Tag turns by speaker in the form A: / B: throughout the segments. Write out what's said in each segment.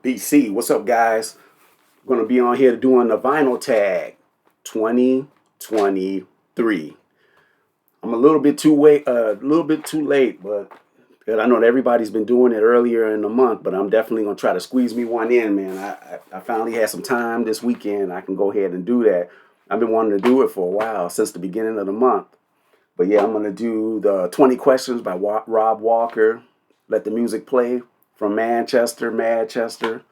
A: BC, what's up, guys? We're gonna be on here doing the vinyl tag 2023. I'm a little bit too late, but I know that everybody's been doing it earlier in the month. But I'm definitely gonna try to squeeze me one in, man. I finally had some time this weekend. I can go ahead and do that. I've been wanting to do it for a while since the beginning of the month. But yeah, I'm gonna do the 20 questions by Rob Walker. Let the music play from Manchester.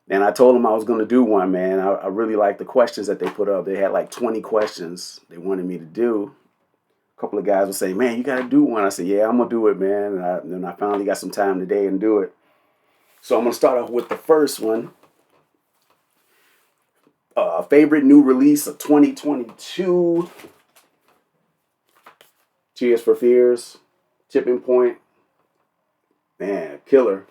A: And I told them I was going to do one, man. I really like the questions that they put up. They had like 20 questions they wanted me to do. A couple of guys would say, man, you got to do one. I said, yeah, I'm going to do it, man. And then I finally got some time today and do it. So I'm going to start off with the first one. Favorite new release of 2022. Tears for Fears. Tipping Point. Man, killer.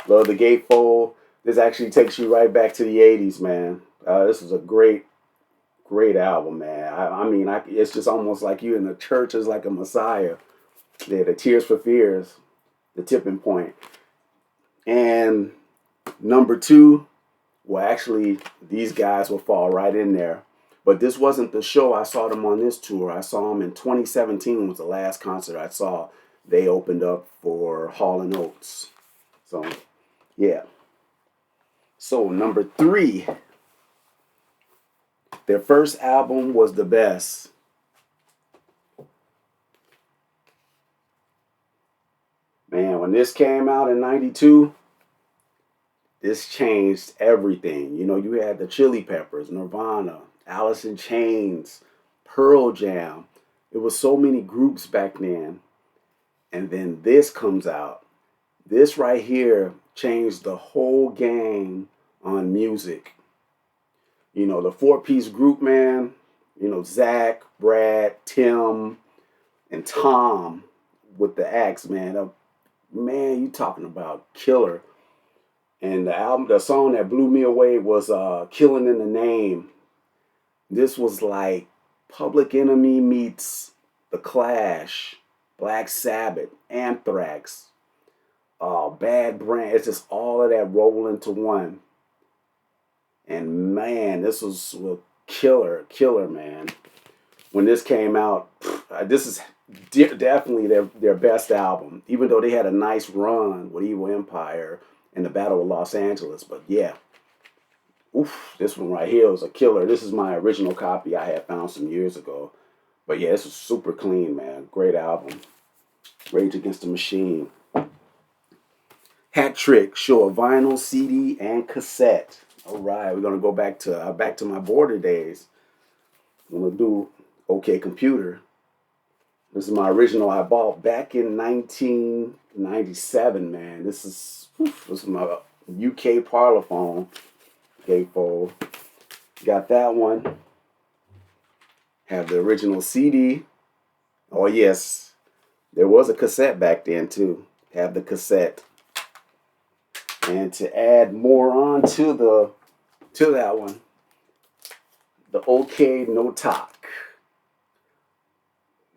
A: Love the Gatefold. This actually takes you right back to the 80s, man. This is a great album, man. It's just almost like you in the church is like a messiah. Yeah, the Tears for Fears, the Tipping Point. And number two, well, actually, these guys will fall right in there. But this wasn't the show. I saw them on this tour. I saw them in 2017 was the last concert I saw. They opened up for Hall & Oates. So, yeah. So, number three, their first album was the best. Man, when this came out in 92, this changed everything. You know, you had the Chili Peppers, Nirvana, Alice in Chains, Pearl Jam. It was so many groups back then. And then this comes out. This right here changed the whole game on music. You know, the four-piece group, man, you know, Zach, Brad, Tim, and Tom with the axe, man. Man, you talking about killer. And the song that blew me away was Killing in the Name. This was like Public Enemy meets The Clash, Black Sabbath, Anthrax, Bad Brand. It's just all of that roll into one. And man, this was a killer, man. When this came out, this is definitely their best album. Even though they had a nice run with Evil Empire and the Battle of Los Angeles. But yeah, this one right here was a killer. This is my original copy I had found some years ago. But yeah, this was super clean, man. Great album. Rage Against the Machine. Hat Trick, show a vinyl, CD, and cassette. All right, we're gonna go back to my border days. I'm gonna do OK Computer. This is my original I bought back in 1997, man. This is my UK Parlophone gatefold. Got that one. Have the original CD. Oh yes, there was a cassette back then too. Have the cassette. And to add more on to that one, the OK No Talk.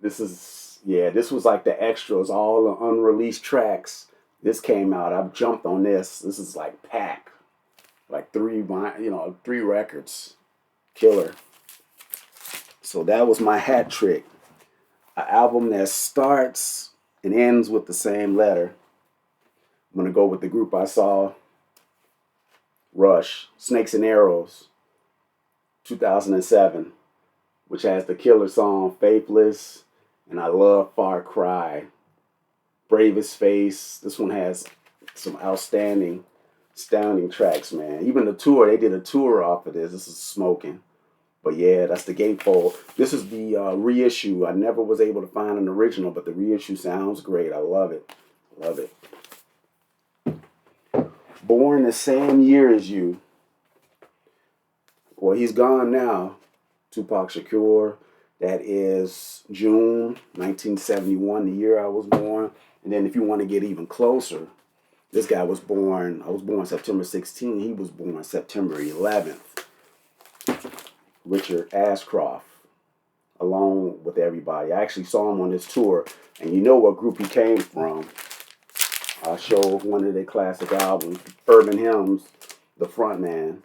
A: This was like the extras, all the unreleased tracks. This came out. I jumped on this. This is like packed, like three records, killer. So that was my Hat Trick, an album that starts and ends with the same letter. I'm gonna go with the group I saw. Rush, Snakes and Arrows, 2007, which has the killer song Faithless, and I love Far Cry. Bravest Face. This one has some astounding tracks, man. Even the tour, they did a tour off of this. This is smoking. But yeah, that's the gatefold. This is the reissue. I never was able to find an original, but the reissue sounds great. I love it. Love it. Born the same year as you. Well, he's gone now. Tupac Shakur. That is June 1971, the year I was born. And then if you want to get even closer, this guy was born, I was born September 16. He was born September 11th. Richard Ashcroft, along with everybody. I actually saw him on this tour. And you know what group he came from. I showed one of their classic albums, Urban Hymns, the front man.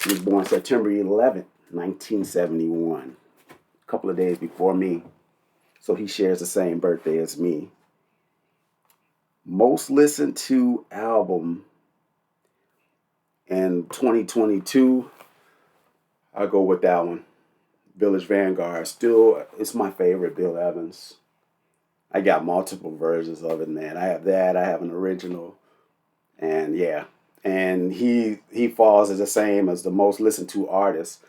A: He was born September 11th, 1971, a couple of days before me. So he shares the same birthday as me. Most listened to album in 2022, I'll go with that one. Village Vanguard. Still, it's my favorite Bill Evans. I got multiple versions of it, man. I have that. I have an original. And yeah. And he falls as the same as the most listened to artist.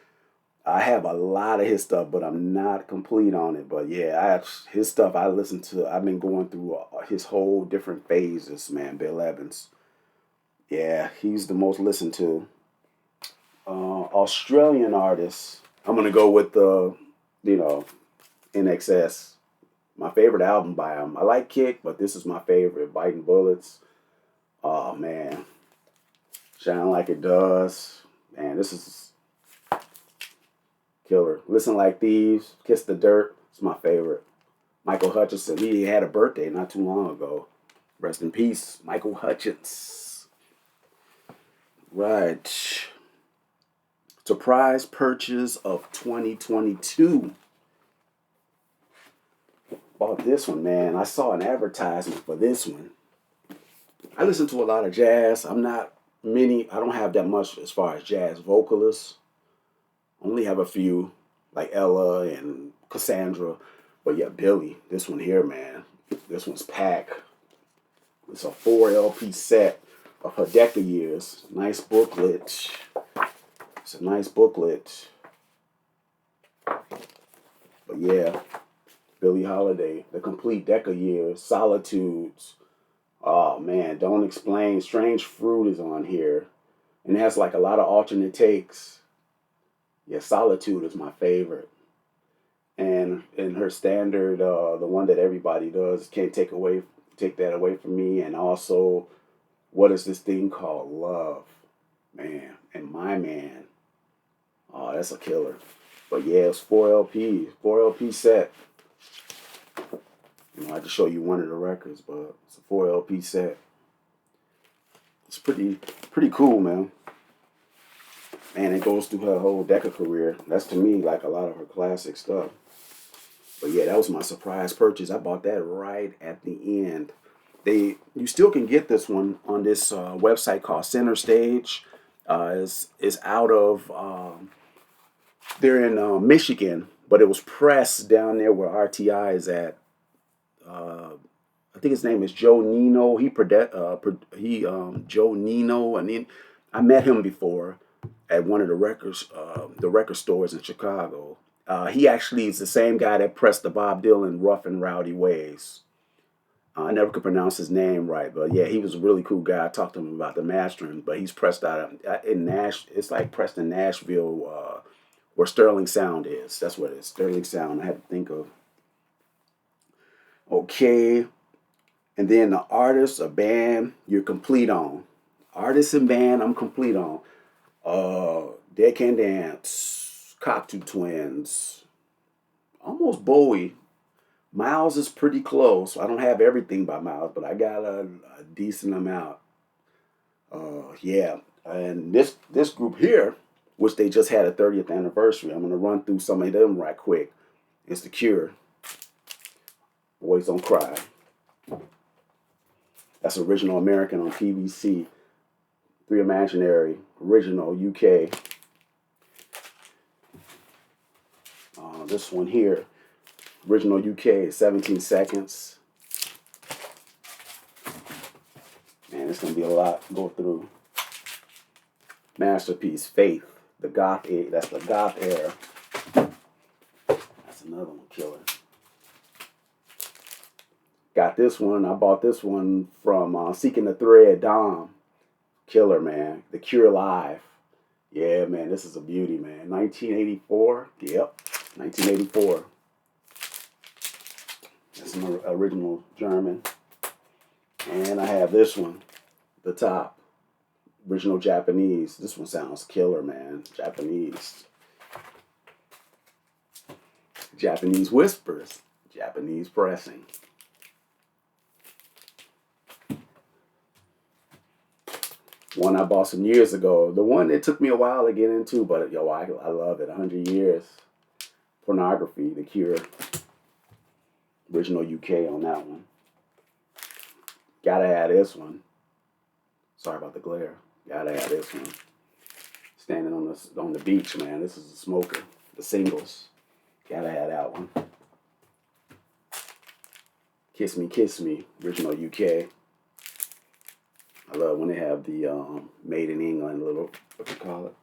A: I have a lot of his stuff, but I'm not complete on it. But yeah, his stuff I listen to. I've been going through his whole different phases, man. Bill Evans. Yeah, he's the most listened to. Australian artist. I'm gonna go with the, you know, NXS. My favorite album by him. I like Kick, but this is my favorite. Biting Bullets. Oh man, Shine Like It Does. Man, this is killer. Listen Like Thieves. Kiss the Dirt. It's my favorite. Michael Hutchinson. He had a birthday not too long ago. Rest in peace, Michael Hutchins. Right. Surprise purchase of 2022. Bought this one, man. I saw an advertisement for this one. I listen to a lot of jazz. I don't have that much as far as jazz vocalists. Only have a few, like Ella and Cassandra. But yeah, Billy, this one here, man. This one's packed. It's a 4 LP set of her Decca years. Nice booklet. It's a nice booklet. But yeah, Billie Holiday, the complete Decca years, Solitudes. Oh man, Don't Explain. Strange Fruit is on here. And it has like a lot of alternate takes. Yeah, Solitude is my favorite. And in her standard, the one that everybody does, can't take that away from me. And also, what is this thing called? Love. Man. And My Man. Oh, that's a killer. But yeah, it's 4 LP set. I had to show you one of the records, but it's a 4 LP set. It's pretty cool, man. And it goes through her whole Decca career. That's to me like a lot of her classic stuff. But yeah, that was my surprise purchase. I bought that right at the end. You still can get this one on this website called Center Stage. It's out of they're in Michigan, but it was pressed down there where RTI is at. I think his name is Joe Nino. Joe Nino, and then I met him before at one of the record stores in Chicago. He actually is the same guy that pressed the Bob Dylan "Rough and Rowdy Ways." I never could pronounce his name right, but yeah, he was a really cool guy. I talked to him about the mastering, but he's pressed out in It's like pressed in Nashville, where Sterling Sound is. That's what it is, Sterling Sound. I had to think of. Okay, and then the artist, a band, you're complete on. Artist and band, I'm complete on. Dead Can Dance, Cocteau Twins, almost Bowie. Miles is pretty close. I don't have everything by Miles, but I got a decent amount. Yeah, and this group here, which they just had a 30th anniversary, I'm gonna run through some of them right quick. It's The Cure. Boys Don't Cry. That's original American on PVC. Three Imaginary, original UK. This one here, original UK, 17 Seconds. Man, it's gonna be a lot to go through. Masterpiece, Faith, that's the goth era. That's another one, killer. Got this one. I bought this one from Seeking the Thread, Dom. Killer, man. The Cure Live. Yeah, man, this is a beauty, man. 1984. Yep, 1984. That's an original German. And I have this one, the top. Original Japanese. This one sounds killer, man. Japanese. Japanese Whispers. Japanese pressing. One I bought some years ago. The one that took me a while to get into, but yo, I love it. 100 Years. Pornography, The Cure. Original UK on that one. Gotta have this one. Sorry about the glare. Gotta have this one. Standing on the beach, man. This is a smoker. The singles. Gotta have that one. Kiss Me, Kiss Me. Original UK. I love when they have the made in England little, what you call it?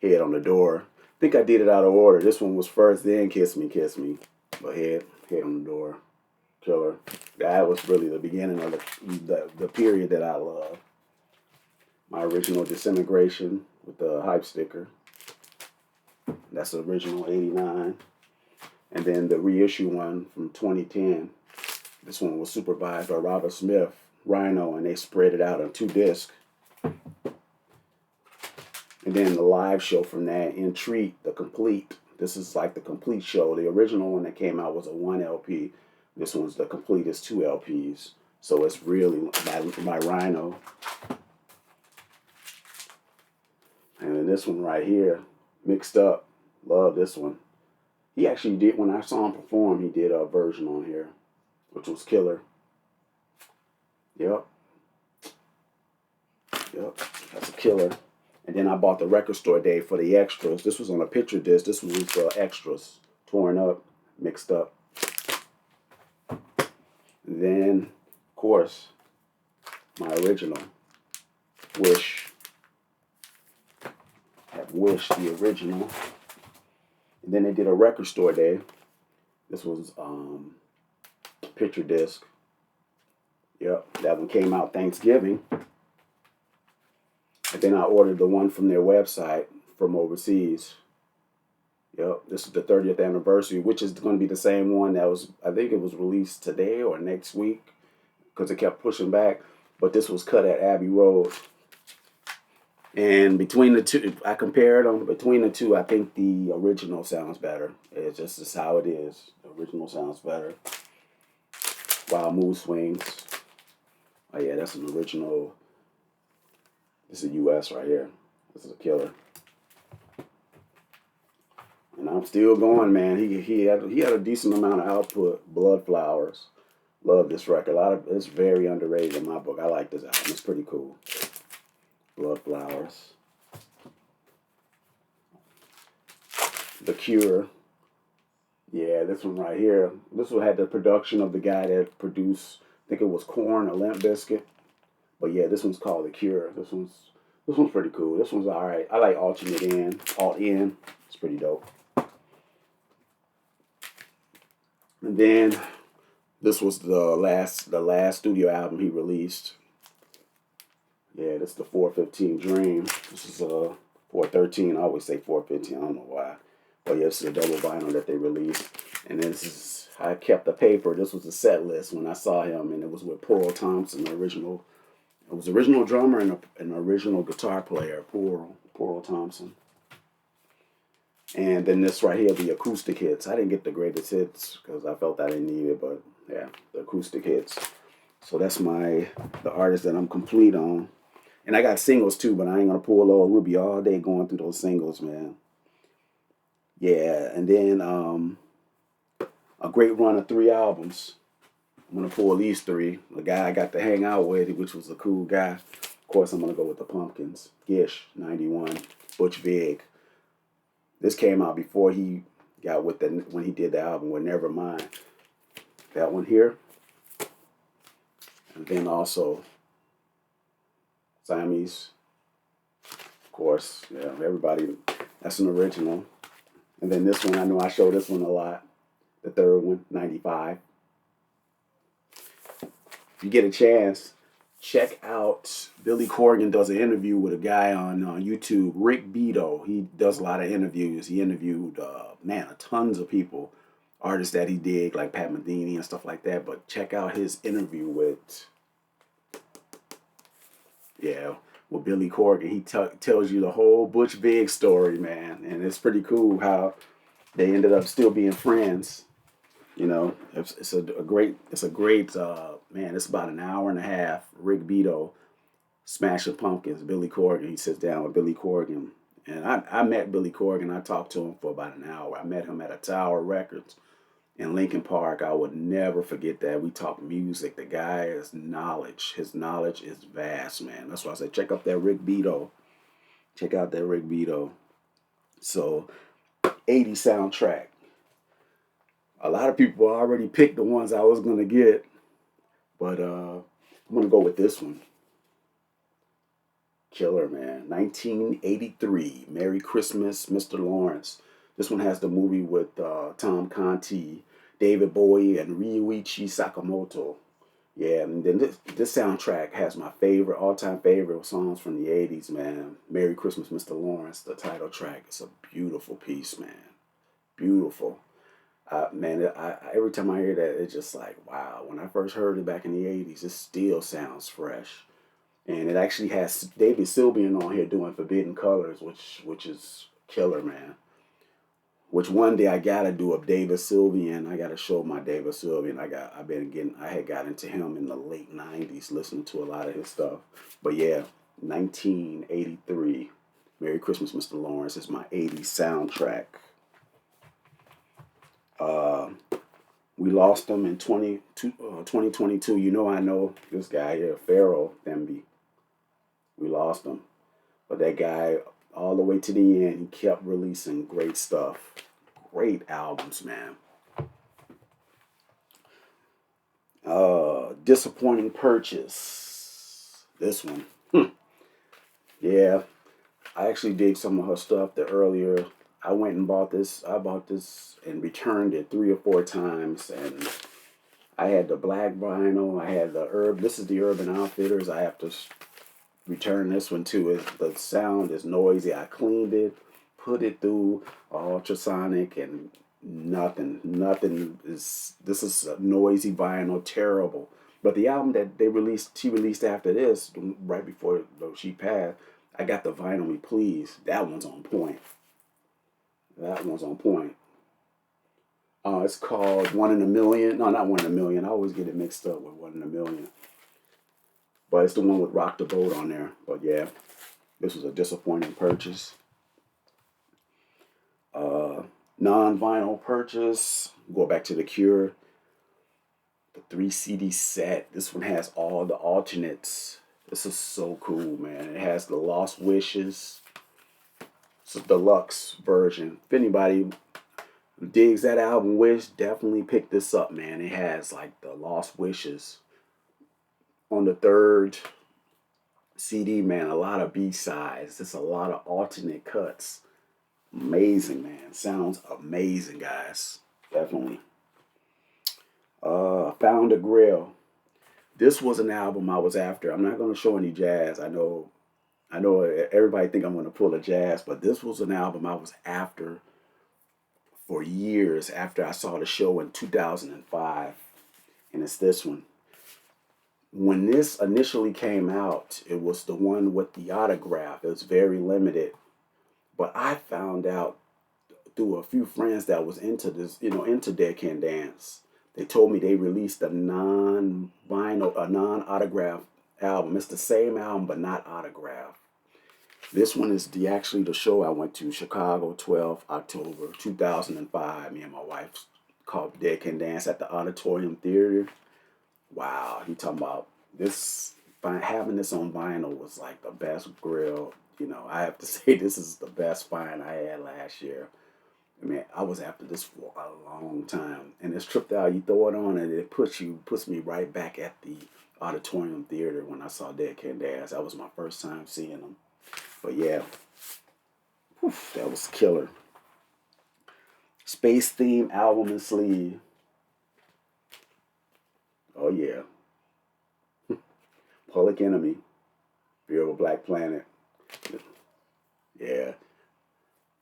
A: Head on the door. I think I did it out of order. This one was first, then Kiss Me, Kiss Me. But head on the door. Killer. That was really the beginning of the period that I love. My original Disintegration with the hype sticker. That's the original 89. And then the reissue one from 2010. This one was supervised by Robert Smith, Rhino, and they spread it out on 2 discs. And then the live show from that, Entreat, the complete. This is like the complete show. The original one that came out was a 1 LP. This one's the complete, is 2 LPs. So it's really by Rhino. And then this one right here, Mixed Up. Love this one. He actually did, when I saw him perform, he did a version on here, which was killer. Yep. That's a killer. And then I bought the record store day for the extras. This was on a picture disc. This one was extras. Torn up, mixed up. And then, of course, my original, Wish. I have Wish, the original. And then they did a record store day. This was picture disc. Yep, that one came out Thanksgiving. And then I ordered the one from their website from overseas. Yep, this is the 30th anniversary, which is going to be the same one that was, I think it was released today or next week, because it kept pushing back. But this was cut at Abbey Road. And between the two, I compared them. Between the two, I think the original sounds better. It's just how it is. The original sounds better. Wild Mood Swings. Oh yeah, that's an original. This is US right here. This is a killer. And I'm still going, man. He had a decent amount of output. Blood Flowers. Love this record. It's very underrated in my book. I like this album. It's pretty cool. Blood Flowers. The Cure. Yeah, this one right here. This one had the production of the guy that produced, I think it was Korn or Limp Bizkit. But yeah, this one's called The Cure. This one's pretty cool. This one's alright. I like Alt In. It's pretty dope. And then this was the last studio album he released. Yeah, this is the 415 Dream. This is 413. I always say 415. I don't know why. But yeah, this is a double vinyl that they released. And this is, I kept the paper. This was the set list when I saw him, and it was with Pearl Thompson, the original. It was the original drummer and an original guitar player, Pearl Thompson. And then this right here, the acoustic hits. I didn't get the greatest hits because I felt I didn't need it, but yeah, the acoustic hits. So that's the artist that I'm complete on. And I got singles too, but I ain't gonna pull those. We'll be all day going through those singles, man. Yeah, and then a great run of 3 albums. I'm gonna pull these 3. The guy I got to hang out with, which was a cool guy. Of course, I'm gonna go with the Pumpkins. Gish, 91. Butch Vig. This came out before he got with when he did the album with Nevermind. That one here. And then also Siamese. Of course, yeah, everybody, that's an original. And then this one, I know I show this one a lot. The third one, 95. If you get a chance, check out Billy Corgan does an interview with a guy on YouTube, Rick Beato. He does a lot of interviews. He interviewed, tons of people, artists that he dig, like Pat Metheny and stuff like that. But check out his interview with Billy Corgan. He tells you the whole Butch Vig story, man. And it's pretty cool how they ended up still being friends. You know, it's a great man, it's about an hour and a half. Rick Beato, Smashing Pumpkins, Billy Corgan. He sits down with Billy Corgan. And I met Billy Corgan. I talked to him for about an hour. I met him at a Tower Records in Lincoln Park. I would never forget that. We talked music. The guy is knowledge. His knowledge is vast, man. That's why I said check out that Rick Beato. Check out that Rick Beato. So, 80 soundtrack. A lot of people already picked the ones I was gonna get, but I'm gonna go with this one. Killer, man. 1983. Merry Christmas, Mr. Lawrence. This one has the movie with Tom Conti, David Bowie, and Ryuichi Sakamoto. Yeah, and then this soundtrack has my favorite, all-time favorite songs from the 80s, man. Merry Christmas, Mr. Lawrence, the title track. It's a beautiful piece, man. Beautiful. Man, every time I hear that, it's just like, wow. When I first heard it back in the 80s, it still sounds fresh. And it actually has David Sylvian on here doing Forbidden Colors, which is killer, man. Which one day I gotta do a David Sylvian. I gotta show my David Sylvian. I had got into him in the late '90s, listening to a lot of his stuff. But yeah, 1983. Merry Christmas, Mr. Lawrence is my '80s soundtrack. Uh, we lost him in 2022. You know I know this guy here, Pharaoh Themby. We lost him. But that guy, all the way to the end, he kept releasing great stuff. Great albums, man. Disappointing Purchase. This one. Yeah, I actually dig some of her stuff the earlier. I went and bought this. I bought this and returned it 3 or 4 times. And I had the black vinyl. I had the herb. This is the Urban Outfitters. I have to return this one too. The sound is noisy. I cleaned it, put it through ultrasonic, and nothing is. This is a noisy vinyl, terrible. But the album that she released after this, right before she passed, I got the Vinyl Me Please. That one's on point. That one's on point. It's called One in a Million. No, not One in a Million. I always get it mixed up with One in a Million. But it's the one with Rock the Boat on there. But yeah, this was a disappointing purchase. Non-vinyl purchase. Go back to The Cure. The 3 CD set. This one has all the alternates. This is so cool, man. It has the Lost Wishes. It's a deluxe version. If anybody digs that album, Wish, definitely pick this up, man. It has like the Lost Wishes on the third CD, man. A lot of B-sides. Just a lot of alternate cuts. Amazing, man. Sounds amazing, guys. Definitely. Found a Grail. This was an album I was after. I'm not going to show any jazz. I know everybody think I'm going to pull a jazz, but this was an album I was after for years after I saw the show in 2005. And it's this one. When this initially came out, it was the one with the autograph. It was very limited. But I found out through a few friends that was into this, into Dead Can Dance. They told me they released a non-autograph album. It's the same album, but not autograph. This one is actually the show I went to, Chicago, 12 October 2005. Me and my wife called Dead Can Dance at the Auditorium Theater. Wow, he talking about this, having this on vinyl was like the best grill. I have to say this is the best find I had last year. I mean, I was after this for a long time. And this trip out, you throw it on and it puts me right back at the Auditorium Theater when I saw Dead Can Dance. That was my first time seeing them. But yeah, that was killer. Space Theme album and sleeve. Oh yeah. Public Enemy. Fear of a Black Planet. Yeah.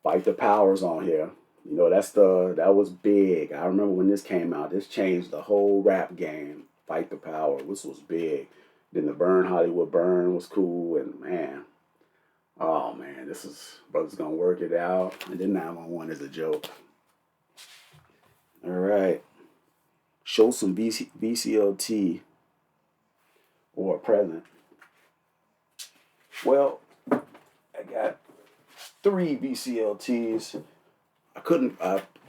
A: Fight the Powers on here. That was big. I remember when this came out. This changed the whole rap game. Fight the Power. This was big. Then the Burn Hollywood Burn was cool, and man, oh man, this is Brothers Gonna Work It Out. And then 911 is a joke. All right. Show some VCLT. or a present. Well, I got 3 VCLTs. I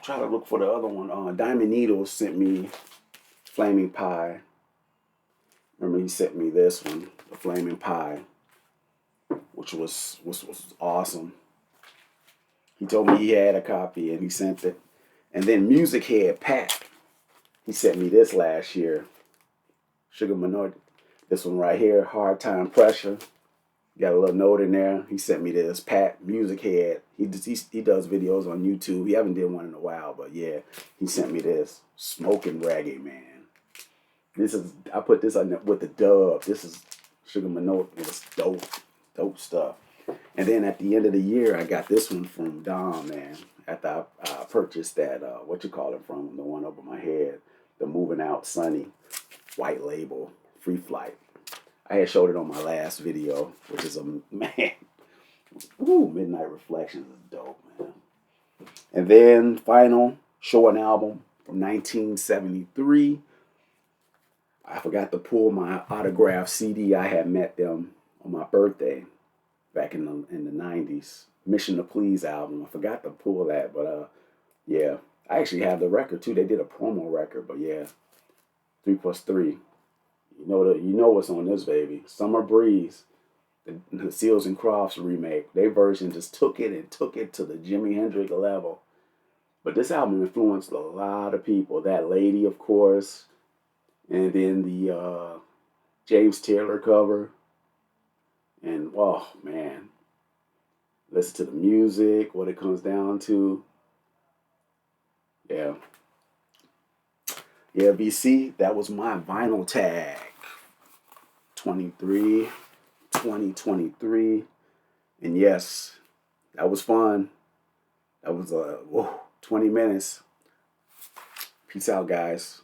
A: tried to look for the other one. Diamond Needles sent me Flaming Pie. Remember, he sent me this one, the Flaming Pie, which was awesome. He told me he had a copy and he sent it. And then Music Head Pat, he sent me this last year. Sugar Minority. This one right here, Hard Time Pressure. Got a little note in there. He sent me this. Pat, Music Head. He does videos on YouTube. He haven't did one in a while, but yeah, he sent me this. Smoking Reggae, man. I put this on with the dub. This is Sugar Minority. It's dope stuff. And then at the end of the year, I got this one from Dom, man. After I purchased that, what you call it from, the one over my head, the Moving Out Sunny, white label, Free Flight. I had showed it on my last video, which is man. Woo, Midnight Reflections is dope, man. And then final, show an album from 1973. I forgot to pull my autographed CD. I had met them on my birthday back in the 90s. Mission to Please album. I forgot to pull that, but yeah. I actually have the record too. They did a promo record, but yeah. 3+3. You know what's on this baby. Summer Breeze. The Seals and Crofts remake. Their version just took it to the Jimi Hendrix level. But this album influenced a lot of people. That Lady, of course. And then the James Taylor cover. And, oh, man. Listen to the music, what it comes down to. Yeah. Yeah, BC, that was my vinyl tag. 2023. And yes, that was fun. That was 20 minutes. Peace out, guys.